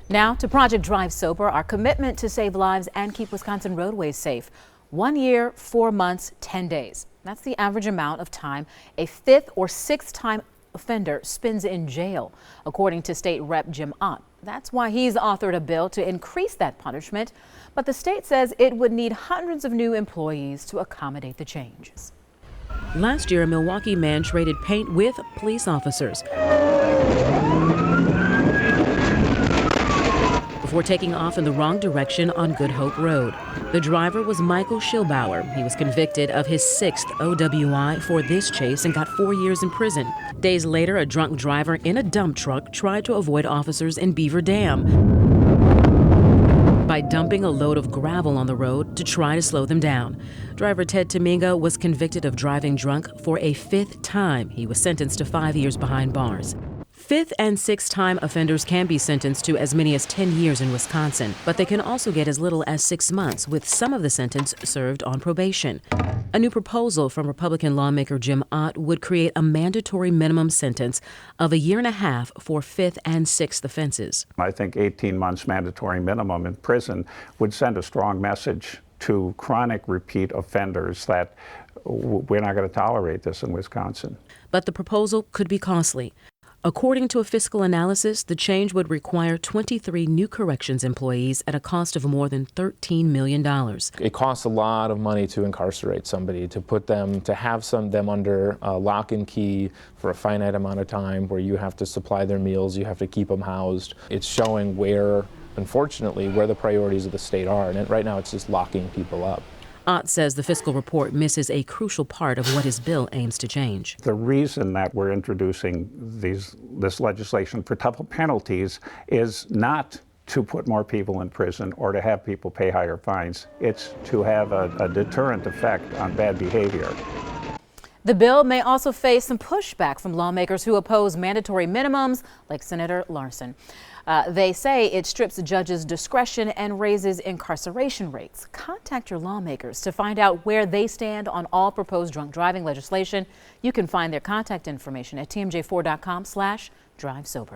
Now to Project Drive Sober, our commitment to save lives and keep Wisconsin roadways safe. 1 year, 4 months, 10 days. That's the average amount of time a fifth or sixth time offender spends in jail, according to State Rep Jim Ott. That's why he's authored a bill to increase that punishment. But the state says it would need hundreds of new employees to accommodate the changes. Last year, a Milwaukee man traded paint with police officers before taking off in the wrong direction on Good Hope Road. The driver was Michael Schilbauer. He was convicted of his 6th OWI for this chase and got 4 years in prison. Days later, a drunk driver in a dump truck tried to avoid officers in Beaver Dam by dumping a load of gravel on the road to try to slow them down. Driver Ted Tominga was convicted of driving drunk for a 5th time. He was sentenced to 5 years behind bars. 5th and 6th time offenders can be sentenced to as many as 10 years in Wisconsin, but they can also get as little as 6 months, with some of the sentence served on probation. A new proposal from Republican lawmaker Jim Ott would create a mandatory minimum sentence of 1.5 years for 5th and 6th offenses. I think 18 months mandatory minimum in prison would send a strong message to chronic repeat offenders that we're not going to tolerate this in Wisconsin. But the proposal could be costly. According to a fiscal analysis, the change would require 23 new corrections employees at a cost of more than $13 million. It costs a lot of money to incarcerate somebody, to put them, to have them under lock and key for a finite amount of time, where you have to supply their meals, you have to keep them housed. It's showing unfortunately, where the priorities of the state are, and right now it's just locking people up. Ott says the fiscal report misses a crucial part of what his bill aims to change. The reason that we're introducing this legislation for tougher penalties is not to put more people in prison or to have people pay higher fines. It's to have a deterrent effect on bad behavior. The bill may also face some pushback from lawmakers who oppose mandatory minimums, like Senator Larson. They say it strips the judge's discretion and raises incarceration rates. Contact your lawmakers to find out where they stand on all proposed drunk driving legislation. You can find their contact information at tmj4.com/drivesober.